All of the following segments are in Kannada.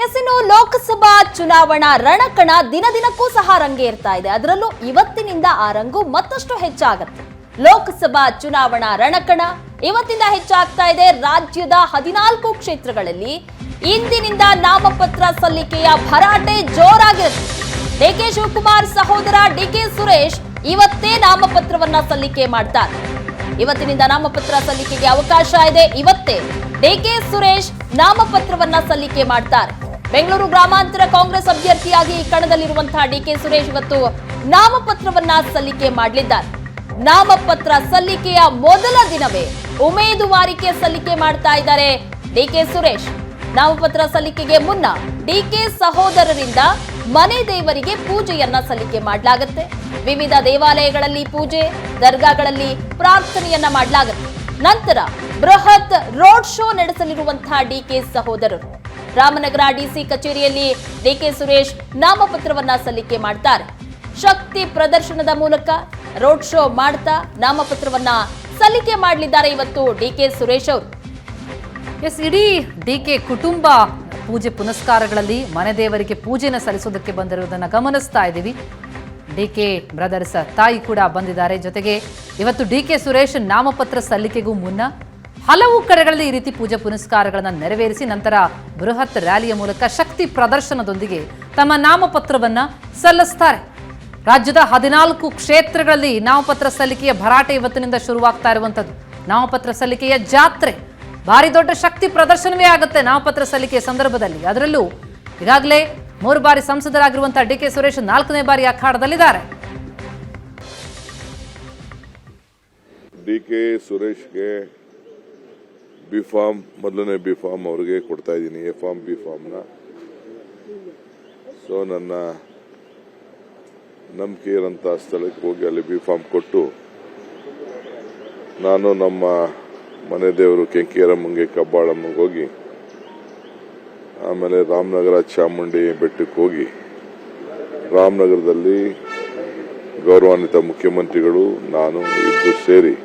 ಇನ್ನು ಲೋಕಸಭಾ ಚುನಾವಣಾ ರಣಕಣ ದಿನದಿನಕ್ಕೂ ಸಹ ರಂಗೇರ್ತಾ ಇದೆ. ಅದರಲ್ಲೂ ಇವತ್ತಿನಿಂದ ಆ ರಂಗು ಮತ್ತಷ್ಟು ಹೆಚ್ಚಾಗುತ್ತೆ. ಲೋಕಸಭಾ ಚುನಾವಣಾ ರಣಕಣ ಇವತ್ತಿಂದ ಹೆಚ್ಚಾಗ್ತಾ ಇದೆ. ರಾಜ್ಯದ 14 ಕ್ಷೇತ್ರಗಳಲ್ಲಿ ಇಂದಿನಿಂದ ನಾಮಪತ್ರ ಸಲ್ಲಿಕೆಯ ಭರಾಟೆ ಜೋರಾಗಿರುತ್ತೆ. ಡಿಕೆ ಶಿವಕುಮಾರ್ ಸಹೋದರ ಡಿಕೆ ಸುರೇಶ್ ಇವತ್ತೇ ನಾಮಪತ್ರವನ್ನ ಸಲ್ಲಿಕೆ ಮಾಡ್ತಾರೆ. ಇವತ್ತಿನಿಂದ ನಾಮಪತ್ರ ಸಲ್ಲಿಕೆಗೆ ಅವಕಾಶ ಇದೆ. ಇವತ್ತೇ ಡಿಕೆ ಸುರೇಶ್ ನಾಮಪತ್ರವನ್ನ ಸಲ್ಲಿಕೆ ಮಾಡ್ತಾರೆ. ಬೆಂಗಳೂರು ಗ್ರಾಮಾಂತರ ಕಾಂಗ್ರೆಸ್ ಅಭ್ಯರ್ಥಿಯಾಗಿ ಕಣದಲ್ಲಿರುವಂತಹ ಡಿಕೆ ಸುರೇಶ್ ಇವತ್ತು ನಾಮಪತ್ರವನ್ನ ಸಲ್ಲಿಕೆ ಮಾಡಲಿದ್ದಾರೆ. ನಾಮಪತ್ರ ಸಲ್ಲಿಕೆಯ ಮೊದಲ ದಿನವೇ ಉಮೇದುವಾರಿಕೆ ಸಲ್ಲಿಕೆ ಮಾಡ್ತಾ ಇದ್ದಾರೆ ಡಿಕೆ ಸುರೇಶ್. ನಾಮಪತ್ರ ಸಲ್ಲಿಕೆಗೆ ಮುನ್ನ ಡಿಕೆ ಸಹೋದರರಿಂದ ಮನೆ ದೇವರಿಗೆ ಪೂಜೆಯನ್ನ ಸಲ್ಲಿಕೆ ಮಾಡಲಾಗುತ್ತೆ. ವಿವಿಧ ದೇವಾಲಯಗಳಲ್ಲಿ ಪೂಜೆ, ದರ್ಗಾಗಳಲ್ಲಿ ಪ್ರಾರ್ಥನೆಯನ್ನ ಮಾಡಲಾಗುತ್ತೆ. ನಂತರ ಬೃಹತ್ ರೋಡ್ ಶೋ ನಡೆಸಲಿರುವಂತಹ ಡಿಕೆ ಸಹೋದರರು ರಾಮನಗರ ಡಿಸಿ ಕಚೇರಿಯಲ್ಲಿ ಡಿಕೆ ಸುರೇಶ್ ನಾಮಪತ್ರವನ್ನ ಸಲ್ಲಿಕೆ ಮಾಡ್ತಾರೆ. ಶಕ್ತಿ ಪ್ರದರ್ಶನದ ಮೂಲಕ ರೋಡ್ ಶೋ ಮಾಡ್ತಾ ನಾಮಪತ್ರವನ್ನ ಸಲ್ಲಿಕೆ ಮಾಡಲಿದ್ದಾರೆ ಇವತ್ತು ಡಿಕೆ ಸುರೇಶ್ ಅವರು. ಇಡೀ ಡಿಕೆ ಕುಟುಂಬ ಪೂಜೆ ಪುನಸ್ಕಾರಗಳಲ್ಲಿ ಮನೆ ದೇವರಿಗೆ ಪೂಜೆನ ಸಲ್ಲಿಸೋದಕ್ಕೆ ಬಂದಿರುವುದನ್ನು ಗಮನಿಸ್ತಾ ಇದ್ದೀವಿ. ಡಿಕೆ ಬ್ರದರ್ಸ್ ತಾಯಿ ಕೂಡ ಬಂದಿದ್ದಾರೆ. ಜೊತೆಗೆ ಇವತ್ತು ಡಿಕೆ ಸುರೇಶ್ ನಾಮಪತ್ರ ಸಲ್ಲಿಕೆಗೂ ಮುನ್ನ ಹಲವು ಕಡೆಗಳಲ್ಲಿ ಈ ರೀತಿ ಪೂಜೆ ಪುನಸ್ಕಾರಗಳನ್ನು ನೆರವೇರಿಸಿ ನಂತರ ಬೃಹತ್ ರ್ಯಾಲಿಯ ಮೂಲಕ ಶಕ್ತಿ ಪ್ರದರ್ಶನದೊಂದಿಗೆ ತಮ್ಮ ನಾಮಪತ್ರವನ್ನ ಸಲ್ಲಿಸ್ತಾರೆ. ರಾಜ್ಯದ 14 ಕ್ಷೇತ್ರಗಳಲ್ಲಿ ನಾಮಪತ್ರ ಸಲ್ಲಿಕೆಯ ಭರಾಟೆ ಇವತ್ತಿನಿಂದ ಶುರುವಾಗ್ತಾ ಇರುವಂಥದ್ದು. ನಾಮಪತ್ರ ಸಲ್ಲಿಕೆಯ ಜಾತ್ರೆ, ಭಾರಿ ದೊಡ್ಡ ಶಕ್ತಿ ಪ್ರದರ್ಶನವೇ ಆಗುತ್ತೆ ನಾಮಪತ್ರ ಸಲ್ಲಿಕೆಯ ಸಂದರ್ಭದಲ್ಲಿ. ಅದರಲ್ಲೂ ಈಗಾಗಲೇ 3 ಬಾರಿ ಸಂಸದರಾಗಿರುವಂತಹ ಡಿಕೆ ಸುರೇಶ್ 4ನೇ ಬಾರಿ ಅಖಾಡದಲ್ಲಿದ್ದಾರೆ. ಡಿಕೆ ಸುರೇಶ್ಗೆ ಬಿ ಫಾರ್ಮ್, ಮೊದಲನೇ ಬಿ ಫಾರ್ಮ್ ಅವ್ರಿಗೆ ಕೊಡ್ತಾ ಇದ್ದೀನಿ. ಎ ಫಾರ್ಮ್, ಬಿ ಫಾರ್ಮ್ನ. ಸೊ ನನ್ನ ನಂಬಿಕೆ ಇರೋಂಥ ಸ್ಥಳಕ್ಕೆ ಹೋಗಿ ಅಲ್ಲಿ ಬಿ ಫಾರ್ಮ್ ಕೊಟ್ಟು ನಾನು ನಮ್ಮ ಮನೆ ದೇವರು ಕೆಂಕೇರಮ್ಮಂಗೆ ಕಬ್ಬಾಳಮ್ಮಂಗೆ ಹೋಗಿ ಆಮೇಲೆ ರಾಮನಗರ ಚಾಮುಂಡಿ ಬೆಟ್ಟಕ್ಕೆ ಹೋಗಿ ರಾಮನಗರದಲ್ಲಿ ಗೌರವಾನ್ವಿತ ಮುಖ್ಯಮಂತ್ರಿಗಳು ನಾನು ಇದ್ದು ಸೇರಿ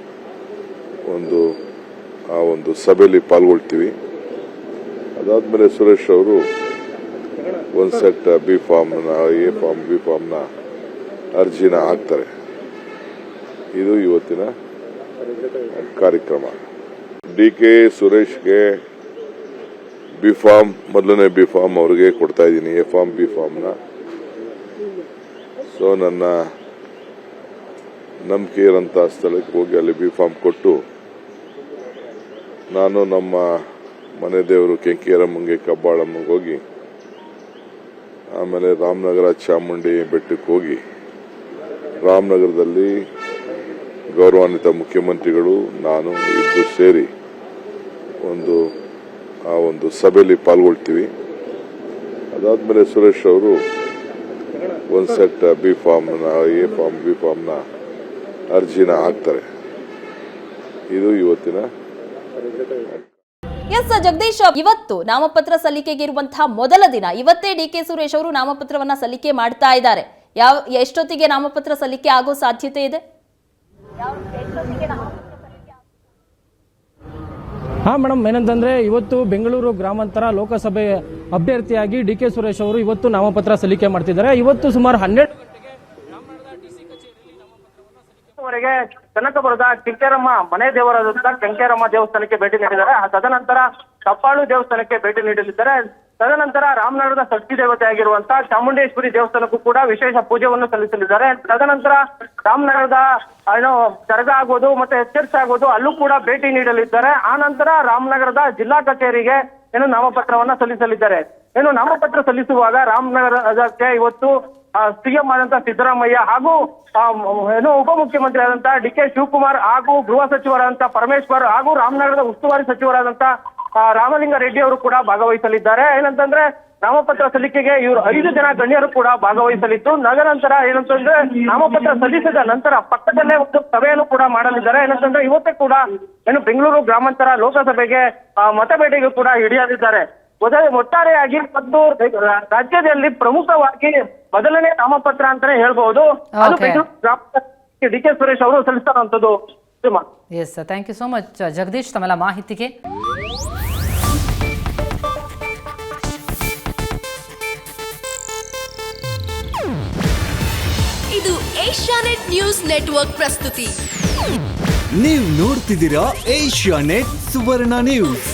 ಒಂದು ಸಭೆಯಲ್ಲಿ ಪಾಲ್ಗೊಳ್ತೀವಿ. ಅದಾದ್ಮೇಲೆ ಸುರೇಶ್ ಅವರು ಒಂದು ಸೆಟ್ ಬಿ ಫಾರ್ಮ್ನ, ಎ ಫಾರ್ಮ್, ಬಿ ಫಾರ್ಮ್ನ ಅರ್ಜಿನ ಹಾಕ್ತಾರೆ. ಇದು ಇವತ್ತಿನ ಕಾರ್ಯಕ್ರಮ. ಡಿಕೆ ಸುರೇಶ್ಗೆ ಬಿ ಫಾರ್ಮ್, ಮೊದಲನೇ ಬಿ ಫಾರ್ಮ್ ಅವ್ರಿಗೆ ಕೊಡ್ತಾ ಇದ್ದೀನಿ. ಎ ಫಾರ್ಮ್, ಬಿ ಫಾರ್ಮ್ನ. ಸೊ ನನ್ನ ನಂಬಿಕೆ ಇರೋಂಥ ಸ್ಥಳಕ್ಕೆ ಹೋಗಿ ಅಲ್ಲಿ ಬಿ ಫಾರ್ಮ್ ಕೊಟ್ಟು ನಾನು ನಮ್ಮ ಮನೆ ದೇವರು ಕೆಂಕೇರಮ್ಮಂಗೆ ಕಬ್ಬಾಳಮ್ಮಂಗೆ ಹೋಗಿ ಆಮೇಲೆ ರಾಮನಗರ ಚಾಮುಂಡಿ ಬೆಟ್ಟಕ್ಕೆ ಹೋಗಿ ರಾಮನಗರದಲ್ಲಿ ಗೌರವಾನ್ವಿತ ಮುಖ್ಯಮಂತ್ರಿಗಳು ನಾನು ಇದ್ದು ಸೇರಿ ಒಂದು ಸಭೆಯಲ್ಲಿ ಪಾಲ್ಗೊಳ್ತೀವಿ. ಅದಾದ್ಮೇಲೆ ಸುರೇಶ್ ಅವರು ಒಂದು ಸೆಟ್ ಬಿ ಫಾರ್ಮ್ನ, ಎ ಫಾರ್ಮ್, ಬಿ ಫಾರ್ಮ್ನ ಅರ್ಜಿನ ಹಾಕ್ತಾರೆ. ಇದು ಇವತ್ತಿನ ಜಗದೀಶ್, ಇವತ್ತು ನಾಮಪತ್ರ ಸಲ್ಲಿಕೆಗೆ ಇರುವಂತಹ ಮೊದಲ ದಿನ. ಇವತ್ತೇ ಡಿಕೆ ಸುರೇಶ್ ಅವರು ನಾಮಪತ್ರವನ್ನ ಸಲ್ಲಿಕೆ ಮಾಡ್ತಾ ಇದ್ದಾರೆ. ಎಷ್ಟೊತ್ತಿಗೆ ನಾಮಪತ್ರ ಸಲ್ಲಿಕೆ ಆಗೋ ಸಾಧ್ಯತೆ ಇದೆ? ಮೇಡಮ್, ಏನಂತಂದ್ರೆ ಇವತ್ತು ಬೆಂಗಳೂರು ಗ್ರಾಮಾಂತರ ಲೋಕಸಭೆ ಅಭ್ಯರ್ಥಿಯಾಗಿ ಡಿಕೆ ಸುರೇಶ್ ಅವರು ಇವತ್ತು ನಾಮಪತ್ರ ಸಲ್ಲಿಕೆ ಮಾಡ್ತಿದ್ದಾರೆ. ಇವತ್ತು ಸುಮಾರು 12 ವರೆಗೆ ಕನಕಪುರದ ಕೆಂಕೇರಮ್ಮ ಮನೆ ದೇವರಾದಂತಹ ಕೆಂಕೇರಮ್ಮ ದೇವಸ್ಥಾನಕ್ಕೆ ಭೇಟಿ ನೀಡಿದ್ದಾರೆ. ತದನಂತರ ಕಪ್ಪಾಳು ದೇವಸ್ಥಾನಕ್ಕೆ ಭೇಟಿ ನೀಡಲಿದ್ದಾರೆ. ತದನಂತರ ರಾಮನಗರದ ಶಕ್ತಿ ದೇವತೆ ಆಗಿರುವಂತಹ ಚಾಮುಂಡೇಶ್ವರಿ ದೇವಸ್ಥಾನಕ್ಕೂ ಕೂಡ ವಿಶೇಷ ಪೂಜೆಯನ್ನು ಸಲ್ಲಿಸಲಿದ್ದಾರೆ. ತದನಂತರ ರಾಮನಗರದ ದರ್ಗಾ ಆಗೋದು ಮತ್ತೆ ಚರ್ಚ್ ಆಗೋದು ಅಲ್ಲೂ ಕೂಡ ಭೇಟಿ ನೀಡಲಿದ್ದಾರೆ. ಆ ನಂತರ ರಾಮನಗರದ ಜಿಲ್ಲಾ ಕಚೇರಿಗೆ ನಾಮಪತ್ರವನ್ನ ಸಲ್ಲಿಸಲಿದ್ದಾರೆ. ನಾಮಪತ್ರ ಸಲ್ಲಿಸುವಾಗ ರಾಮನಗರಕ್ಕೆ ಇವತ್ತು ಸಿಎಂ ಆದಂತಹ ಸಿದ್ದರಾಮಯ್ಯ ಹಾಗೂ ಉಪಮುಖ್ಯಮಂತ್ರಿ ಆದಂತಹ ಡಿಕೆ ಶಿವಕುಮಾರ್ ಹಾಗೂ ಗೃಹ ಸಚಿವರಾದಂತಹ ಪರಮೇಶ್ವರ್ ಹಾಗೂ ರಾಮನಗರದ ಉಸ್ತುವಾರಿ ಸಚಿವರಾದಂತಹ ರಾಮಲಿಂಗ ರೆಡ್ಡಿ ಅವರು ಕೂಡ ಭಾಗವಹಿಸಲಿದ್ದಾರೆ. ಏನಂತಂದ್ರೆ ನಾಮಪತ್ರ ಸಲ್ಲಿಕೆಗೆ ಇವರು 5 ಜನ ಗಣ್ಯರು ಕೂಡ ಭಾಗವಹಿಸಲಿದ್ದು, ನಂತರ ಏನಂತಂದ್ರೆ ನಾಮಪತ್ರ ಸಲ್ಲಿಸಿದ ನಂತರ ಪಕ್ಕದಲ್ಲೇ ಒಂದು ಸಭೆಯನ್ನು ಕೂಡ ಮಾಡಲಿದ್ದಾರೆ. ಏನಂತಂದ್ರೆ ಇವತ್ತೇ ಕೂಡ ಬೆಂಗಳೂರು ಗ್ರಾಮಾಂತರ ಲೋಕಸಭೆಗೆ ಮತಬೇಟೆಗೂ ಕೂಡ ಹಿಡಿಯಲಿದ್ದಾರೆ. ಒಟ್ಟಾರೆಯಾಗಿ ಮತ್ತು ರಾಜ್ಯದಲ್ಲಿ ಪ್ರಮುಖವಾಗಿ ಮೊದಲನೇ ನಾಮಪತ್ರ ಅಂತಾನೆ ಹೇಳ್ಬಹುದು. ಅದು ಬೆಂಗಳೂರು ಗ್ರಾಮಾಂತರ ಡಿಕೆ ಸುರೇಶ್ ಅವರು ಸಲ್ಲಿಸ್ತಾರಂತದ್ದು. Thank you so much Jagadish ತಮ್ಮೆಲ್ಲ ಮಾಹಿತಿಗೆ. ಇದು ಏಷ್ಯಾನೆಟ್ ನ್ಯೂಸ್ ನೆಟ್ವರ್ಕ್ ಪ್ರಸ್ತುತಿ. ನೀವು ನೋಡ್ತಿದ್ದೀರಾ ಏಷ್ಯಾನೆಟ್ ಸುವರ್ಣ ನ್ಯೂಸ್.